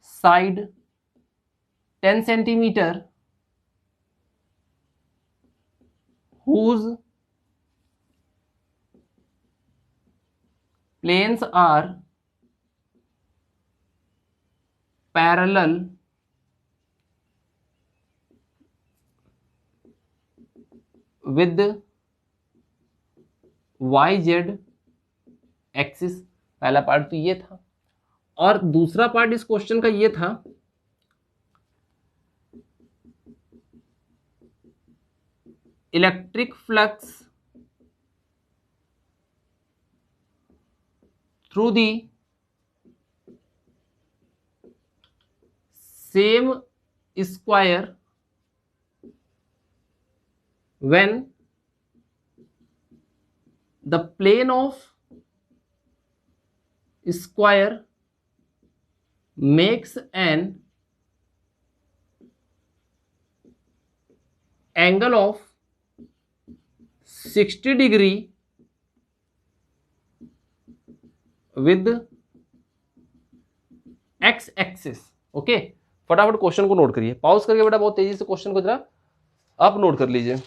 Speaker 1: side 10 cm whose planes are parallel with YZ axis. पहला पार्ट तो ये था, और दूसरा पार्ट इस क्वेश्चन का ये था, electric flux through the same square when the plane of square makes an angle of 60 degree with x axis. Okay, फटाफट क्वेश्चन को नोट करिए, पॉज करके बेटा बहुत तेजी से क्वेश्चन को जरा आप नोट कर लीजिए।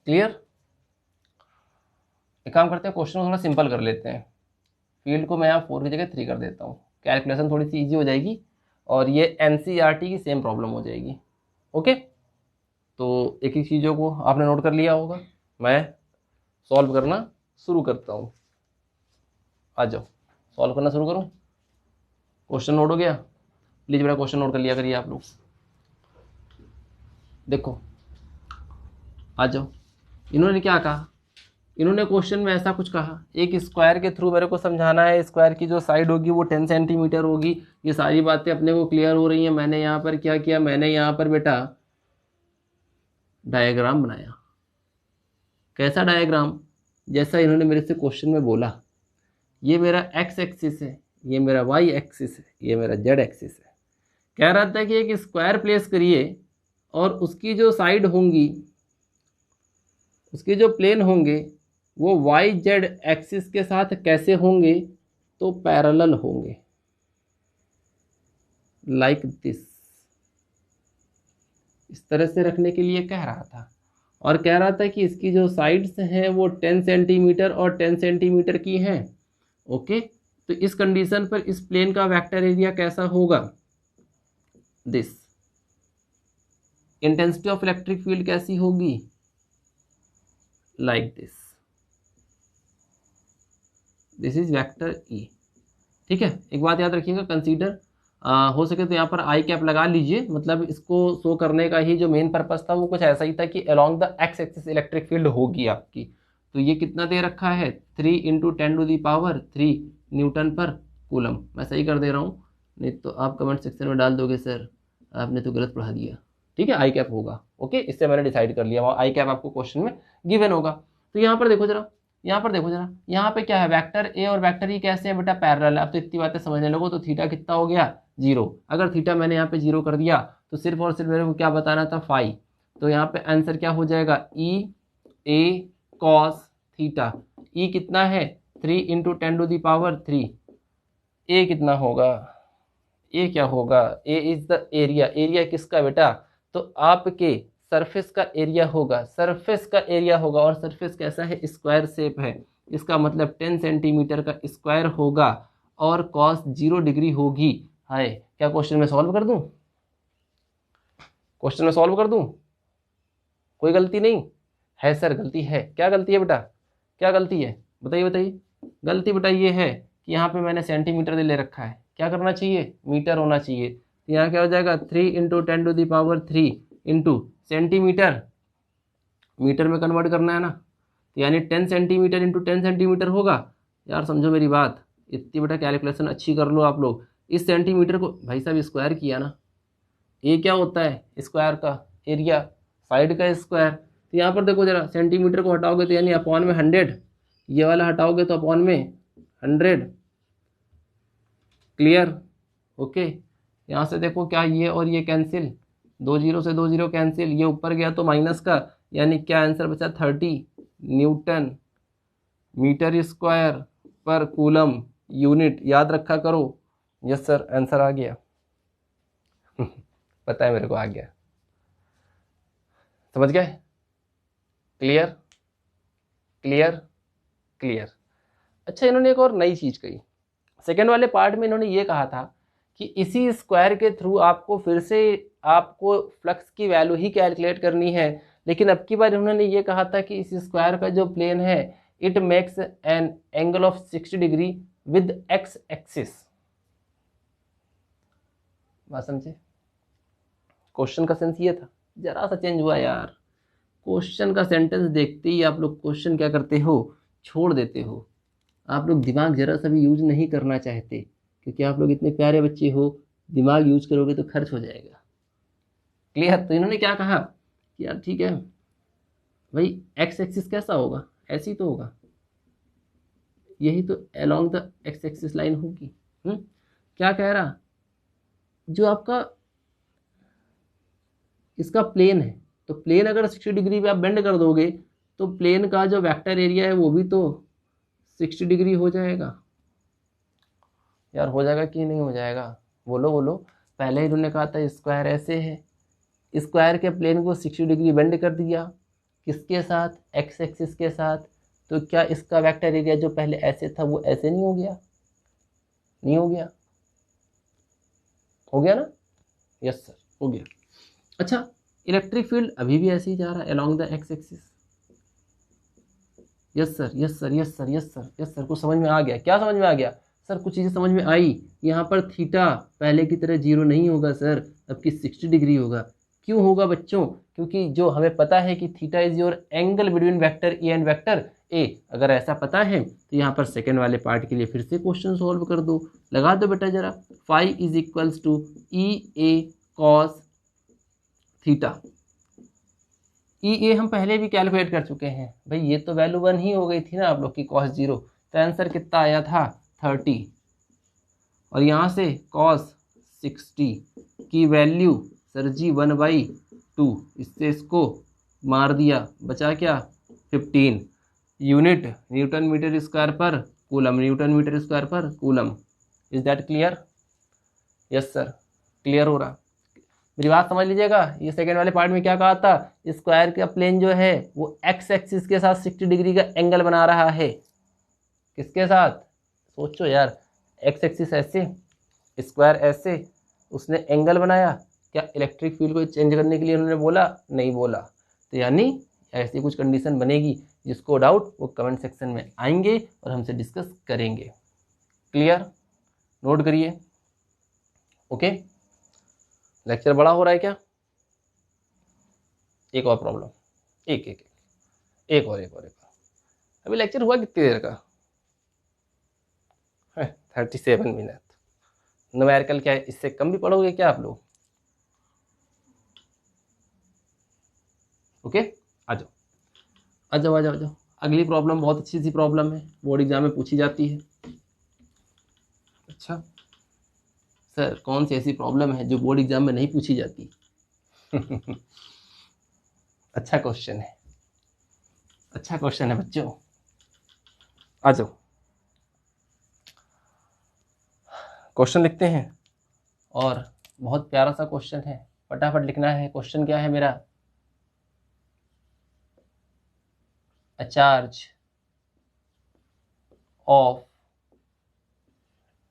Speaker 1: क्लियर? एक काम करते हैं, क्वेश्चन को थोड़ा सिंपल कर लेते हैं। फील्ड को मैं यहाँ 4 की जगह 3 कर देता हूँ, कैलकुलेशन थोड़ी सी इजी हो जाएगी और ये एनसीईआरटी की सेम प्रॉब्लम हो जाएगी। ओके, तो एक ही चीज़ों को आपने नोट कर लिया होगा, मैं सॉल्व करना शुरू करता हूँ। आ जाओ, सॉल्व करना शुरू करूँ। क्वेश्चन नोट हो गया? प्लीज़ बेटा क्वेश्चन नोट कर लिया करिए आप लोग। देखो आ जाओ, इन्होंने क्या कहा, इन्होंने क्वेश्चन में ऐसा कुछ कहा, एक स्क्वायर के थ्रू मेरे को समझाना है, स्क्वायर की जो साइड होगी वो 10 सेंटीमीटर होगी। ये सारी बातें अपने को क्लियर हो रही हैं। मैंने यहाँ पर क्या किया, मैंने यहाँ पर बेटा डायग्राम बनाया। कैसा डायग्राम? जैसा इन्होंने मेरे से क्वेश्चन में बोला। ये मेरा एक्स एक्सिस है, ये मेरा वाई एक्सिस है, ये मेरा जेड एक्सिस है। कह रहा था कि एक स्क्वायर प्लेस करिए और उसकी जो साइड होंगी, उसके जो प्लेन होंगे वो वाई जेड एक्सिस के साथ कैसे होंगे, तो पैरेलल होंगे, लाइक दिस। इस तरह से रखने के लिए कह रहा था, और कह रहा था कि इसकी जो साइड्स हैं वो 10 सेंटीमीटर और 10 सेंटीमीटर की हैं। ओके, तो इस कंडीशन पर इस प्लेन का वेक्टर एरिया कैसा होगा, this. Intensity of electric field कैसी होगी, like this. This is vector E. ठीक है, एक बात याद रखिएगा, कंसीडर हो सके तो यहाँ पर आई कैप लगा लीजिए। मतलब इसको शो करने का ही जो मेन पर्पस था वो कुछ ऐसा ही था कि along the x axis electric field होगी आपकी। तो ये कितना दे रखा है, 3 × 10⁻³ न्यूटन पर कूलम। मैं सही कर दे रहा हूँ, नहीं तो आप कमेंट सेक्शन में डाल दोगे सर आपने तो गलत पढ़ा दिया। ठीक है, आई कैप होगा। ओके, इससे मैंने डिसाइड कर लिया, आई कैप आपको क्वेश्चन में गिवन होगा। तो यहाँ पर देखो जरा, यहाँ पर देखो जरा, यहाँ पे क्या है, वेक्टर ए और वेक्टर ई कैसे है बेटा, पैरेलल है। अब तो इतनी बातें समझने लगो। तो थीटा कितना हो गया, 0। अगर थीटा मैंने यहाँ पे 0 कर दिया तो सिर्फ और सिर्फ मेरे को क्या बताना था, फाई। तो यहाँ पे आंसर क्या हो जाएगा, ई ए कॉस थीटा। ई कितना है, 3 × 10⁻³ ए कितना होगा, ए क्या होगा, ए इज द एरिया। एरिया किसका बेटा, तो आपके सरफेस का एरिया होगा, सरफेस का एरिया होगा। और सरफेस कैसा है, स्क्वायर शेप है, इसका मतलब 10 सेंटीमीटर का स्क्वायर होगा और कॉस 0 डिग्री होगी। हाय, क्या क्वेश्चन में सॉल्व कर दूं, क्वेश्चन में सॉल्व कर दूं? कोई गलती नहीं है सर? गलती है, क्या गलती है बेटा, क्या गलती है, बताइए बताइए। गलती बेटा ये है कि यहाँ पे मैंने सेंटीमीटर ले रखा है, क्या करना चाहिए, मीटर होना चाहिए। तो यहाँ क्या हो जाएगा, 3 × 10⁻³ इंटू सेंटीमीटर, मीटर में कन्वर्ट करना है ना, तो यानी 10 सेंटीमीटर इंटू 10 सेंटीमीटर होगा। यार समझो मेरी बात, इतनी बेटा कैलकुलेशन अच्छी कर लो आप लोग। इस सेंटीमीटर को भाई साहब स्क्वायर किया ना, ये क्या होता है, स्क्वायर का एरिया, साइड का स्क्वायर। तो यहाँ पर देखो जरा, सेंटीमीटर को हटाओगे तो यानी अपॉन में 100, ये वाला हटाओगे तो अपॉन में 100। क्लियर? ओके, यहाँ से देखो क्या, ये और ये कैंसिल, 2 0 से 2 0 कैंसिल, ये ऊपर गया तो माइनस का, यानी क्या आंसर बचा, 30 न्यूटन मीटर स्क्वायर पर कूलम यूनिट। याद रखा करो। यस सर, आंसर आ गया। पता है मेरे को आ गया, समझ गए? Clear clear clear. अच्छा, इन्होंने एक और नई चीज कही सेकेंड वाले पार्ट में। इन्होंने ये कहा था कि इसी स्क्वायर के थ्रू आपको फिर से आपको फ्लक्स की वैल्यू ही कैलकुलेट करनी है। लेकिन अब की बार उन्होंने ये कहा था कि इस स्क्वायर का जो प्लेन है it makes an angle of 60 degree with x axis. बात समझे? क्वेश्चन का सेंस ये था, जरा सा चेंज हुआ यार। क्वेश्चन का सेंटेंस देखते ही आप लोग क्वेश्चन क्या करते हो, छोड़ देते हो। आप लोग दिमाग जरा सा भी यूज नहीं करना चाहते, क्योंकि आप लोग इतने प्यारे बच्चे हो, दिमाग यूज करोगे तो खर्च हो जाएगा। क्लियर? तो इन्होंने क्या कहा कि यार ठीक है भाई, एक्स एक्सिस कैसा होगा, ऐसे ही तो होगा, यही तो along the x axis line होगी। क्या कह रहा, जो आपका इसका प्लेन है, तो प्लेन अगर 60 डिग्री पे आप बेंड कर दोगे तो प्लेन का जो वेक्टर एरिया है वो भी तो 60 डिग्री हो जाएगा। यार हो जाएगा कि नहीं हो जाएगा, बोलो बोलो। पहले ही उन्होंने कहा था स्क्वायर ऐसे है, स्क्वायर के प्लेन को 60 डिग्री बेंड कर दिया, किसके साथ, एक्स एक्सिस के साथ। तो क्या इसका वेक्टर एरिया जो पहले ऐसे था वो ऐसे नहीं हो गया, नहीं हो गया, हो गया ना, यस सर हो गया। अच्छा, इलेक्ट्रिक फील्ड अभी भी ऐसे ही जा रहा है along the x axis. Yes sir yes sir yes sir yes sir yes sir, कुछ समझ में आ गया, क्या समझ में आ गया सर, कुछ चीज़ें समझ में आई। यहाँ पर थीटा पहले की तरह 0 नहीं होगा सर, अब की 60 डिग्री होगा। क्यों होगा बच्चों, क्योंकि जो हमें पता है कि theta is your angle between vector A and vector A, अगर ऐसा पता है तो यहाँ पर सेकेंड वाले पार्ट के लिए फिर से क्वेश्चन सॉल्व कर दो, लगा दो बेटा जरा। Phi is equals to E A cos theta. E A हम पहले भी कैलकुलेट कर चुके हैं भाई, ये तो वैल्यू 1 ही हो गई थी ना आप लोग की कॉस 0, तो आंसर कितना आया था 30, और यहाँ से कॉस 60 की वैल्यू सर जी 1/2, इससे इसको मार दिया, बचा क्या 15 यूनिट न्यूटन मीटर स्क्वायर पर कूलम, न्यूटन मीटर स्क्वायर पर coulomb. Is that clear? Yes sir, clear हो रहा, मेरी बात समझ लीजिएगा। ये सेकेंड वाले पार्ट में क्या कहा था, स्क्वायर का प्लेन जो है वो एक्स एक्सिस के साथ 60 डिग्री का एंगल बना रहा है, किसके साथ, सोचो यार, एक्स एक्सिस ऐसे, स्क्वायर ऐसे, उसने एंगल बनाया, क्या इलेक्ट्रिक फील्ड को चेंज करने के लिए उन्होंने बोला, नहीं बोला। तो यानी ऐसी कुछ कंडीशन बनेगी, जिसको डाउट वो कमेंट सेक्शन में आएंगे और हमसे डिस्कस करेंगे। क्लियर, नोट करिए, ओके। लेक्चर बड़ा हो रहा है क्या, एक और प्रॉब्लम, एक एक एक और एक और एक और। अभी लेक्चर हुआ कितनी देर का है, 37 मिनट। न्यूमेरिकल क्या है, इससे कम भी पढ़ोगे क्या आप लोग? ओके, आ जाओ आ जाओ आ जाओ आ जाओ। अगली प्रॉब्लम बहुत अच्छी सी प्रॉब्लम है, बोर्ड एग्जाम में पूछी जाती है। अच्छा सर, कौन सी ऐसी प्रॉब्लम है जो बोर्ड एग्जाम में नहीं पूछी जाती? अच्छा क्वेश्चन है, अच्छा क्वेश्चन है बच्चों, आ जाओ। क्वेश्चन लिखते हैं, और बहुत प्यारा सा क्वेश्चन है, फटाफट लिखना है। क्वेश्चन क्या है मेरा, a charge of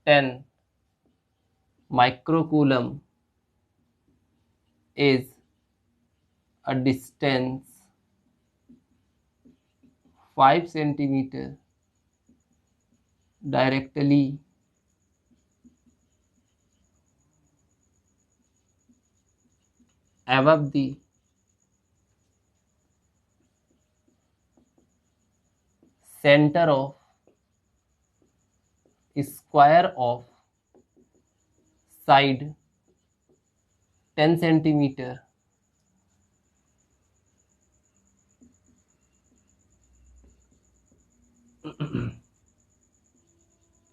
Speaker 1: 10 microcoulomb is a distance 5 centimeter directly above the center of square of side 10 centimeter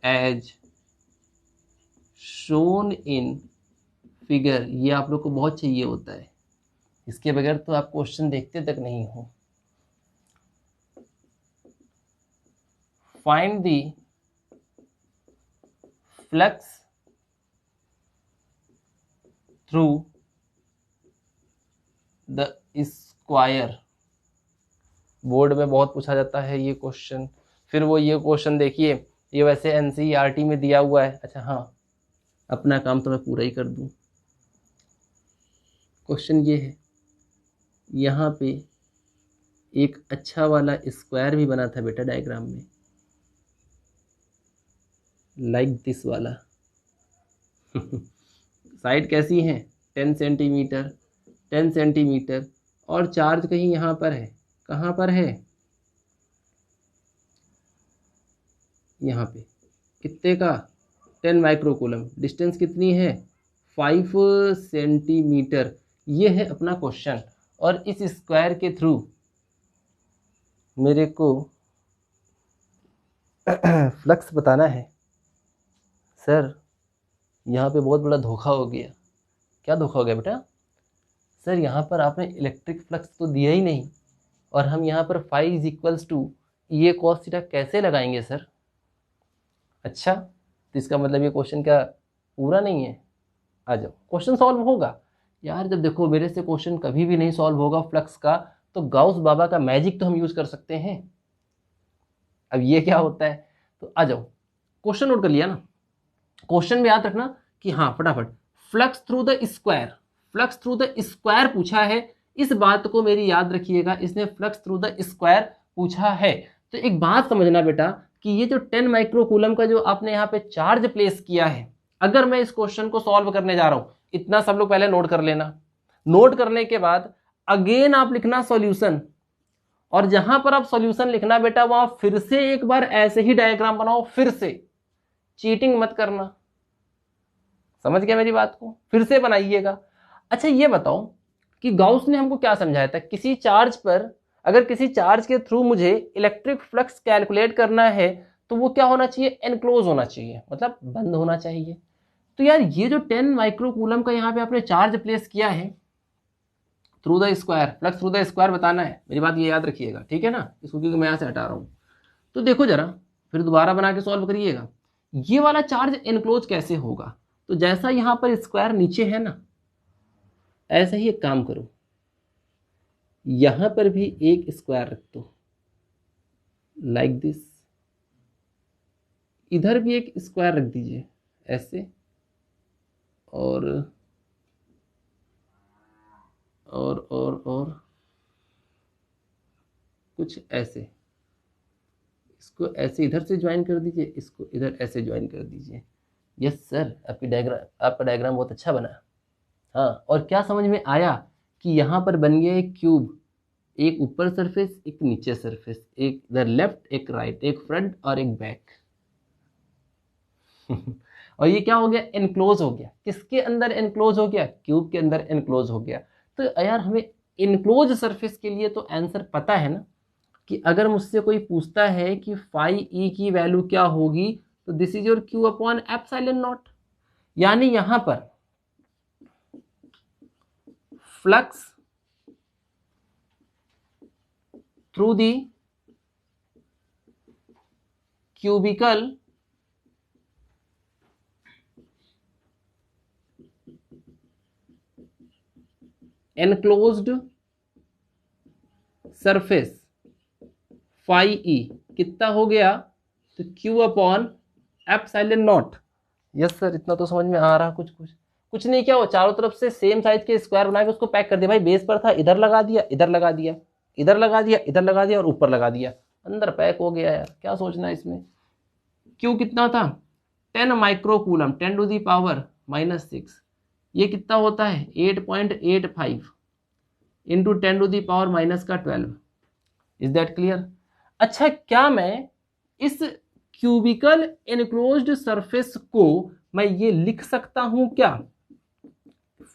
Speaker 1: as shown in figure। ये आप लोग को बहुत चाहिए होता है, इसके बगैर तो आप क्वेश्चन देखते तक नहीं हो। Find the flux through the square. Board में बहुत पूछा जाता है ये क्वेश्चन। फिर वो ये क्वेश्चन देखिए, ये वैसे एनसीईआरटी में दिया हुआ है। अच्छा हाँ, अपना काम तो मैं पूरा ही कर दूं। क्वेश्चन ये है, यहाँ पे एक अच्छा वाला स्क्वायर भी बना था बेटा डायग्राम में, लाइक दिस वाला। साइड कैसी है, 10 सेंटीमीटर 10 सेंटीमीटर, और चार्ज कहीं यहाँ पर है, कहाँ पर है, यहाँ पे, कितने का, 10 माइक्रोकूलम। डिस्टेंस कितनी है, 5 सेंटीमीटर। ये है अपना क्वेश्चन, और इस स्क्वायर के थ्रू मेरे को फ्लक्स बताना है। सर यहाँ पे बहुत बड़ा धोखा हो गया। क्या धोखा हो गया बेटा? सर यहाँ पर आपने इलेक्ट्रिक फ्लक्स तो दिया ही नहीं, और हम यहाँ पर फाई इज इक्वल्स टू ये कॉस थीटा कैसे लगाएंगे सर? अच्छा, तो इसका मतलब ये क्वेश्चन क्या पूरा नहीं है? आ जाओ, क्वेश्चन सॉल्व होगा यार। जब देखो मेरे से क्वेश्चन कभी भी नहीं सॉल्व होगा फ्लक्स का, तो गाउस बाबा का मैजिक तो हम यूज कर सकते हैं। अब ये क्या होता है, तो आ जाओ, क्वेश्चन नोट कर लिया ना? क्वेश्चन में याद रखना कि हाँ फटाफट, flux through the square, flux through the square पूछा है। इस बात को मेरी याद रखिएगा, इसने फ्लक्स थ्रू द स्क्वायर पूछा है। तो एक बात समझना बेटा कि ये जो 10 माइक्रोकूलम का जो आपने यहाँ पे चार्ज प्लेस किया है, अगर मैं इस क्वेश्चन को सॉल्व करने जा रहा हूं, इतना सब लोग पहले नोट कर लेना। नोट करने के बाद अगेन आप लिखना सॉल्यूशन, और जहां पर आप सॉल्यूशन लिखना बेटा वहां फिर से एक बार ऐसे ही डायग्राम बनाओ, फिर से चीटिंग मत करना। समझ गया मेरी बात को? फिर से बनाइएगा। अच्छा ये बताओ कि गाउस ने हमको क्या समझाया था, किसी चार्ज पर, अगर किसी चार्ज के थ्रू मुझे इलेक्ट्रिक फ्लक्स कैलकुलेट करना है तो वो क्या होना चाहिए? एनक्लोज होना चाहिए, मतलब बंद होना चाहिए। तो यार ये जो 10 माइक्रोकूलम का यहाँ पे आपने चार्ज प्लेस किया है through the square, flux through the square बताना है, मेरी बात ये याद रखिएगा, ठीक है ना? इसको क्योंकि मैं यहाँ से हटा रहा हूँ। तो देखो जरा, फिर दोबारा बना के सॉल्व करिएगा। ये वाला चार्ज एनक्लोज कैसे होगा? तो जैसा यहाँ पर स्क्वायर नीचे है ना, ऐसा ही एक काम करो, यहां पर भी एक स्क्वायर रख दो लाइक दिस, इधर भी एक स्क्वायर रख दीजिए ऐसे, और कुछ ऐसे, इसको ऐसे इधर से ज्वाइन कर दीजिए, इसको इधर ऐसे ज्वाइन कर दीजिए। यस सर, आपका डायग्राम बहुत अच्छा बना। हाँ, और क्या समझ में आया कि यहाँ पर बन गया एक क्यूब, एक ऊपर सरफेस, एक नीचे सरफेस, एक इधर लेफ्ट, एक राइट, एक फ्रंट और एक बैक। और ये क्या हो गया? एनक्लोज हो गया। किसके अंदर एनक्लोज हो गया? क्यूब के अंदर एनक्लोज हो गया। तो यार हमें एनक्लोज सरफेस के लिए तो आंसर पता है ना, कि अगर मुझसे कोई पूछता है कि फाई ई की वैल्यू क्या होगी, तो this is your Q upon epsilon naught. यानी यहां पर flux through the cubical enclosed surface phi E कितना हो गया? तो Q upon epsilon naught. Yes sir, इतना तो समझ में आ रहा। कुछ नहीं, क्या हो, चारों तरफ से सेम साइज के स्क्वायर बना के उसको पैक कर दिया। भाई बेस पर था, इधर लगा दिया, इधर लगा दिया, इधर लगा दिया, इधर लगा दिया और ऊपर लगा दिया, अंदर पैक हो गया। यार क्या सोचना है इसमें? क्यू कितना था? 10 माइक्रोकूलम, 10 टू दी पावर -6। ये कितना होता है? 8.85 into 10 to the power -12। Is that clear? अच्छा, क्या मैं इस क्यूबिकल एनक्लोज्ड सरफेस को मैं ये लिख सकता हूं क्या?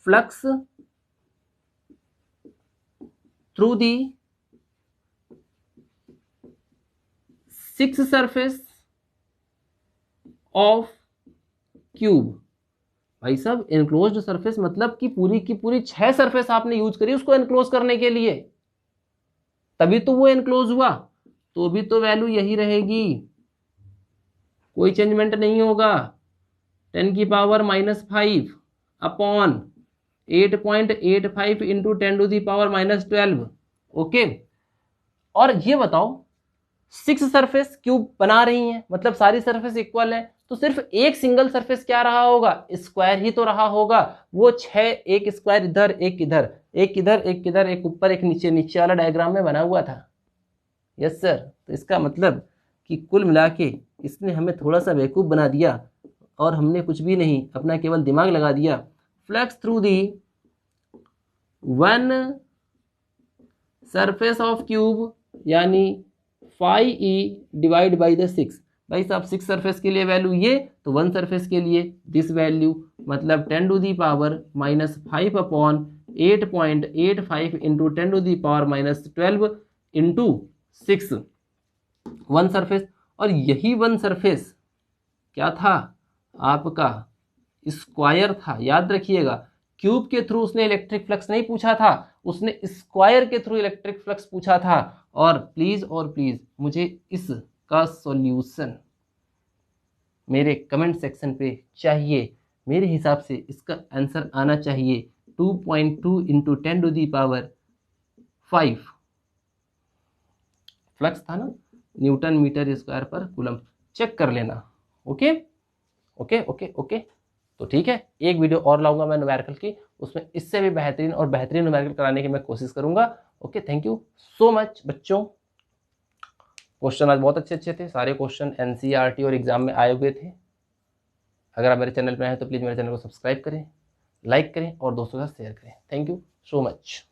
Speaker 1: Flux through the 6 surface of cube. भाई साहब, एनक्लोज्ड सरफेस मतलब कि पूरी की पूरी 6 सरफेस आपने यूज करी उसको एनक्लोज करने के लिए, तभी तो वो एनक्लोज हुआ। तो भी तो वैल्यू यही रहेगी, कोई चेंजमेंट नहीं होगा। 10 की power -5 upon 8.85 into 10 to the power -12। Okay, और ये बताओ 6 सरफेस क्यूब बना रही हैं, मतलब सारी सरफेस इक्वल है, तो सिर्फ एक सिंगल सरफेस क्या रहा होगा? स्क्वायर ही तो रहा होगा। वो 6, एक स्क्वायर इधर, एक इधर, एक इधर, एक इधर, एक ऊपर, एक नीचे, नीचे वाला डायग्राम में बना हुआ था। यस सर, तो इसका मतलब कि कुल मिला के इसने हमें थोड़ा सा बेवकूफ़ बना दिया, और हमने कुछ भी नहीं, अपना केवल दिमाग लगा दिया। Flux through the 1 surface of cube यानी phi E divide by the 6। भाई साहब 6 सरफेस के लिए वैल्यू ये, तो 1 सरफेस के लिए दिस वैल्यू, मतलब 10 to the power -5 upon 8.85 into 10 to the power -12 into 6, 1 surface. और यही 1 सरफेस क्या था? आपका स्क्वायर था, याद रखिएगा। क्यूब के थ्रू उसने इलेक्ट्रिक फ्लक्स नहीं पूछा था, उसने स्क्वायर के थ्रू इलेक्ट्रिक फ्लक्स पूछा था। और प्लीज मुझे इसका सॉल्यूशन मेरे कमेंट सेक्शन पे चाहिए। मेरे हिसाब से इसका आंसर आना चाहिए 2.2 इंटू 10⁵ फ्लक्स था ना, न्यूटन मीटर स्क्वायर पर कूलम। चेक कर लेना। Okay okay okay okay. तो ठीक है, एक वीडियो और लाऊंगा मैं न्यूमेरिकल की, उसमें इससे भी बेहतरीन और बेहतरीन न्यूमेरिकल कराने की मैं कोशिश करूंगा। Okay, thank you so much बच्चों। क्वेश्चन आज बहुत अच्छे अच्छे थे, सारे क्वेश्चन एनसीईआरटी और एग्जाम में आए हुए थे। अगर आप मेरे चैनल पर आए तो प्लीज़ मेरे चैनल को सब्सक्राइब करें, लाइक करें और दोस्तों के साथ शेयर करें। Thank you so much.